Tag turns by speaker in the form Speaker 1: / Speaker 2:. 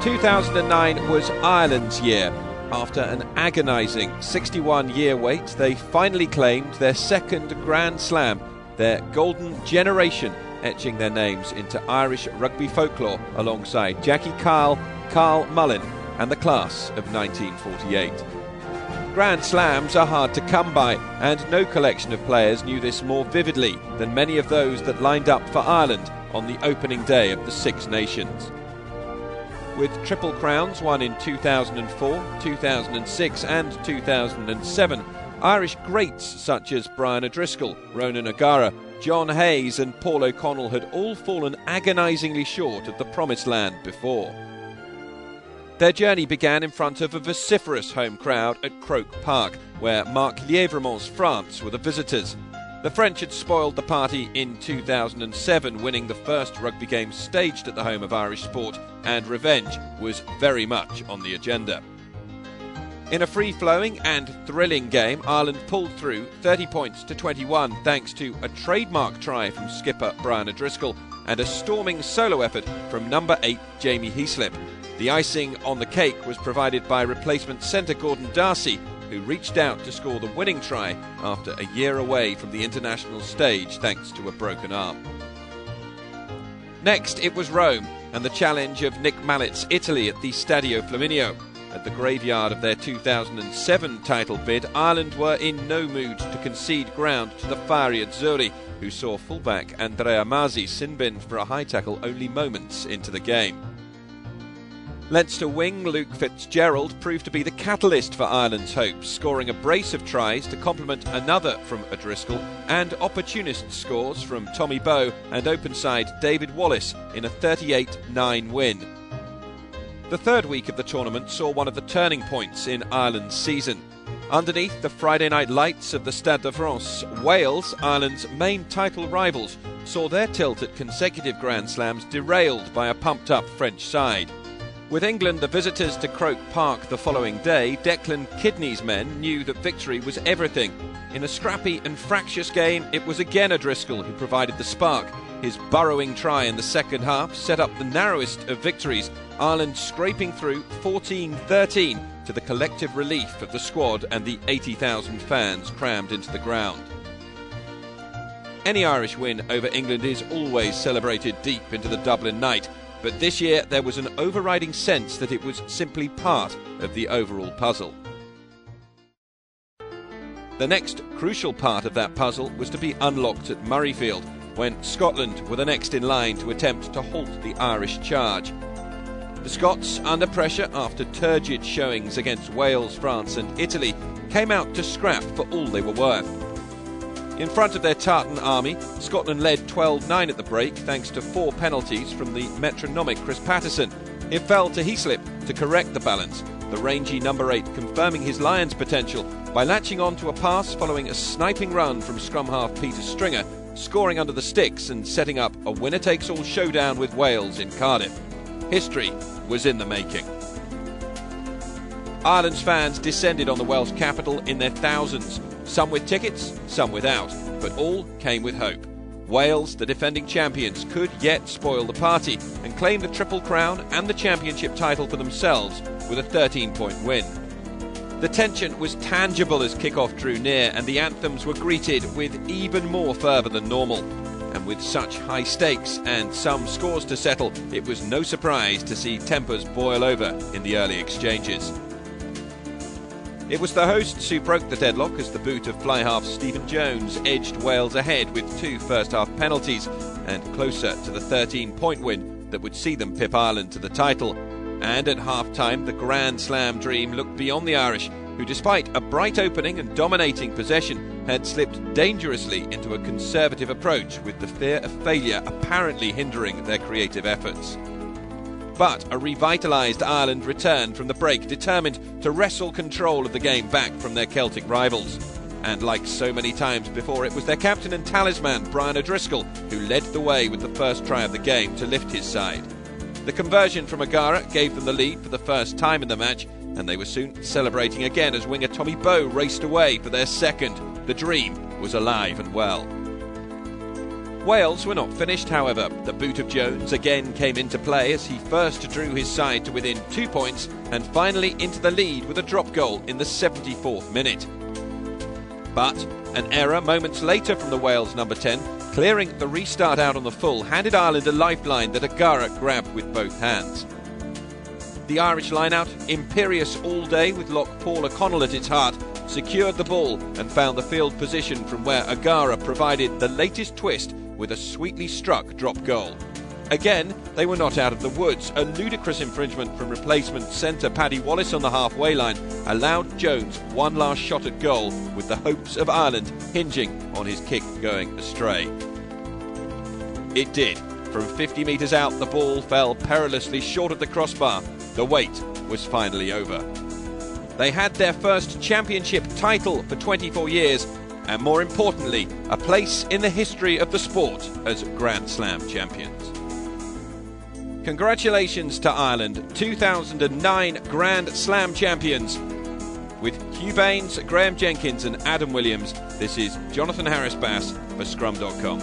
Speaker 1: 2009 was Ireland's year. After an agonising 61-year wait, they finally claimed their second Grand Slam, their golden generation, etching their names into Irish rugby folklore alongside Jackie Kyle, Carl Mullin and the class of 1948. Grand Slams are hard to come by, and no collection of players knew this more vividly than many of those that lined up for Ireland on the opening day of the Six Nations. With triple crowns won in 2004, 2006 and 2007, Irish greats such as Brian O'Driscoll, Ronan O'Gara, John Hayes and Paul O'Connell had all fallen agonisingly short of the promised land before. Their journey began in front of a vociferous home crowd at Croke Park, where Marc Lièvremont's France were the visitors. The French had spoiled the party in 2007, winning the first rugby game staged at the home of Irish sport, and revenge was very much on the agenda. In a free-flowing and thrilling game, Ireland pulled through 30 points to 21 thanks to a trademark try from skipper Brian O'Driscoll and a storming solo effort from number 8 Jamie Heaslip. The icing on the cake was provided by replacement centre Gordon Darcy, who reached out to score the winning try after a year away from the international stage thanks to a broken arm. Next it was Rome and the challenge of Nick Mallett's Italy at the Stadio Flaminio. At the graveyard of their 2007 title bid, Ireland were in no mood to concede ground to the fiery Azzurri, who saw fullback Andrea Masi sin-binned for a high tackle only moments into the game. Leinster wing Luke Fitzgerald proved to be the catalyst for Ireland's hopes, scoring a brace of tries to complement another from O'Driscoll and opportunist scores from Tommy Bowe and openside David Wallace in a 38-9 win. The third week of the tournament saw one of the turning points in Ireland's season. Underneath the Friday night lights of the Stade de France, Wales, Ireland's main title rivals, saw their tilt at consecutive Grand Slams derailed by a pumped-up French side. With England the visitors to Croke Park the following day, Declan Kidney's men knew that victory was everything. In a scrappy and fractious game, it was again O'Driscoll who provided the spark. His burrowing try in the second half set up the narrowest of victories, Ireland scraping through 14-13 to the collective relief of the squad and the 80,000 fans crammed into the ground. Any Irish win over England is always celebrated deep into the Dublin night, but this year there was an overriding sense that it was simply part of the overall puzzle. The next crucial part of that puzzle was to be unlocked at Murrayfield, when Scotland were the next in line to attempt to halt the Irish charge. The Scots, under pressure after turgid showings against Wales, France and Italy, came out to scrap for all they were worth. In front of their tartan army, Scotland led 12-9 at the break thanks to 4 penalties from the metronomic Chris Patterson. It fell to Heaslip to correct the balance, the rangy number 8 confirming his Lions potential by latching on to a pass following a sniping run from scrum half Peter Stringer, scoring under the sticks and setting up a winner-takes-all showdown with Wales in Cardiff. History was in the making. Ireland's fans descended on the Welsh capital in their thousands, some with tickets, some without, but all came with hope. Wales, the defending champions, could yet spoil the party and claim the Triple Crown and the championship title for themselves with a 13-point win. The tension was tangible as kick-off drew near and the anthems were greeted with even more fervour than normal. And with such high stakes and some scores to settle, it was no surprise to see tempers boil over in the early exchanges. It was the hosts who broke the deadlock as the boot of fly-half Stephen Jones edged Wales ahead with 2 first-half penalties and closer to the 13-point win that would see them pip Ireland to the title. And at half-time, the Grand Slam dream looked beyond the Irish, who despite a bright opening and dominating possession had slipped dangerously into a conservative approach with the fear of failure apparently hindering their creative efforts. But a revitalised Ireland returned from the break, determined to wrestle control of the game back from their Celtic rivals. And like so many times before, it was their captain and talisman, Brian O'Driscoll, who led the way with the first try of the game to lift his side. The conversion from O'Gara gave them the lead for the first time in the match, and they were soon celebrating again as winger Tommy Bowe raced away for their second. The dream was alive and well. Wales were not finished, however. The boot of Jones again came into play as he first drew his side to within 2 points and finally into the lead with a drop goal in the 74th minute. But an error moments later from the Wales number 10, clearing the restart out on the full, handed Ireland a lifeline that O'Gara grabbed with both hands. The Irish line-out, imperious all day with lock Paul O'Connell at its heart, secured the ball and found the field position from where O'Gara provided the latest twist with a sweetly struck drop goal. Again, they were not out of the woods. A ludicrous infringement from replacement centre Paddy Wallace on the halfway line allowed Jones one last shot at goal, with the hopes of Ireland hinging on his kick going astray. It did. From 50 metres out, the ball fell perilously short of the crossbar. The wait was finally over. They had their first championship title for 24 years, and more importantly, a place in the history of the sport as Grand Slam champions. Congratulations to Ireland, 2009 Grand Slam champions. With Hugh Baines, Graham Jenkins and Adam Williams, this is Jonathan Harris-Bass for Scrum.com.